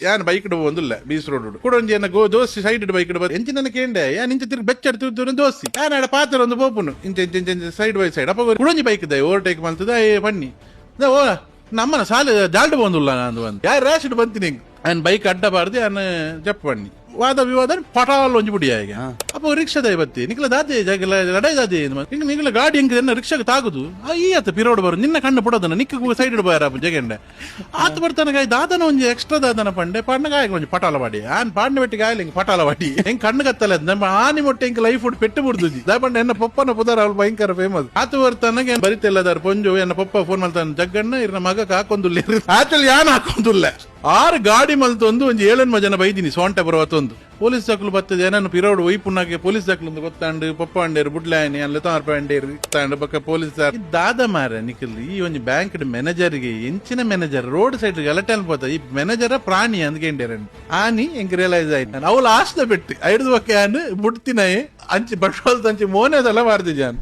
ಯಾನ್ ಬೈಕ್ ಒಂದಿಲ್ಲ ಬೀಸ್ ರೋಡ್ ಕೂಡ ಒಂಜಿ ದೋಸ್ತಿ ಸೈಡ್ ಬೈಕ್ ಎಂಚಿನ ಕೇಂಡೆ ಯಾನ್ ಇಂಚ ತಿರ್ಗಿ ಬೆಚ್ಚ ತಿರುಗಿ ದೋಸ್ತಿ ಯಾನ್ ಆಡ ಪಾತ್ರ ಒಂದು ಪೋಪುನು ಇಂಚ ಸೈಡ್ ಬೈ ಸೈಡ್ ಅಪ್ಪ ಕುಡೊಂಜಿ ಬೈಕ್ ದ ಓವರ್ಟೇಕ್ ಮಾಡ್ತದ ಪನ್ನಿ ಓ ನಮ್ಮನ ಸಾಲ ಜಾಲ್ಡ್ ಬಂದುಲ್ಲ ನಾನು ಅಂತ ಯಾರು ರ್ಯಾಶ್ ಬಂತೀನಿ ఆయన బైక్ అడ్డపడితే ఆయన చెప్పండి వాద వివాదాన్ని పటాలు ಒಂಜಿಬಿಡಿಯ ಈಗ ಅಪ್ಪ ರಿಕ್ಷಾದ ಬತ್ತಿ ನಿಕ್ಲ ದಾದೆ ಜಾಗಲ ಲಡಾಯಿ ದಾದೆ ನಿಕ್ಲ ಗಾಡಿ ಹೆಂಗ್ ರಿಕ್ಷಾಗ ತಾಗುದು ಈ ಆತ ಪಿರೋಡ್ ಬರು ನಿನ್ನ ಕಣ್ಣು ಪಡೋದನ್ನ ನಿಕ್ಕ ಸೈಡ್ ಇಡ್ಬಾರ ಜಗಂಡೆ ಆತ ಬರ್ತಾನ ದಾದನ ಒಂಜಿ ಎಕ್ಸ್ಟ್ರಾ ದಾದನ ಪಂಡೆ ಪಣ್ಣಗಾಯ ಒಂಜಿ ಪಟಾಲ ಬಾಡಿ ಆನ್ ಪಾಂಡ ಬೆಟ್ಟಿಗೆ ಆಯ್ಲ ಹಿಂಗ್ ಪಟಾಲ ಬಾಡಿ ಹೆಂಗ್ ಕಣ್ಣು ಕತ್ತಲ್ಲ ನಮ್ಮ ಆನಿ ಮೊಟ್ಟೆ ಹಿಂಗ್ ಲೈಫ್ ಫುಡ್ ಪೆಟ್ಟು ಮುಡ್ದುಜಿ ದಾಪಂಡ ಎನ್ನ ಪಪ್ಪನ ಪುದಾರ ಅವ್ಳು ಭಯಂಕರ ಫೇಮಸ್ ಆತ ಬರ್ತಾನಗೆ ಬರಿತೆಲ್ಲದಾರ ಪೊಂಜು ಎನ್ನ ಪಪ್ಪ ಫೋನ್ ಮಾಡ್ತಾನೆ ಜಗ್ಗಣ್ಣ ಇರ್ನ ಮಗ ಹಾಕೊಂದುಲ್ಲ ಆಚಲ್ ಯಾನ್ ಹಾಕೊಂದುಲ್ಲ 6 ಗಾಡಿ ಮಲ್ತೊಂದು ಒಂಜಿ 7 ಜನ ಬೈದಿನಿ ಸೋಂಟ ಬರುವತ್ತೊಂದು ಪೊಲೀಸ್ ದಾಖಲು ಬರ್ತದೆ ನಾನು ಪಿರೋಡ್ ಒಯ್ಪುಣ್ಣಗೆ ಪೊಲೀಸ್ ದಾಖಲು ಗೊತ್ತಾಂಡು ಪಪ್ಪ ಅಂಡೇರು ಬುಡ್ಲಾಯನಿ ಅಲ್ಲ ತಾರ್ಪಂಡೇರು ಇತ್ತಾಂಡು ಪಕ್ಕ ಪೊಲೀಸ್ ದಾದ ಮಾರ ನಿಖಲ್ ಈ ಒಂಜಿ ಬ್ಯಾಂಕ್ ಮ್ಯಾನೇಜರ್ಗೆ ಎಂಚಿನ ಮ್ಯಾನೇಜರ್ ರೋಡ್ ಸೈಡ್ ಗಲಾಟೆ ಅನ್ಬೋದ ಈ ಮ್ಯಾನೇಜರ ಪ್ರಾಣಿ ಅಂದ್ಕೊಂಡೇರ ಆನಿ ಎಂಕ್ ರಿಯಲೈಸ್ ಆಯ್ತು ಅವ್ಳು ಆಸ್ತ ಬೆಟ್ಟು 5 ಬಕ್ಕೆ ಬುಡ್ತಿನ ಅಂಚಿ ಬಟ್ವಾಲ್ ತಂಚಿ ಮೋನೇದೆಲ್ಲ ಮಾಡ್ತಿದ್ಯಾನ್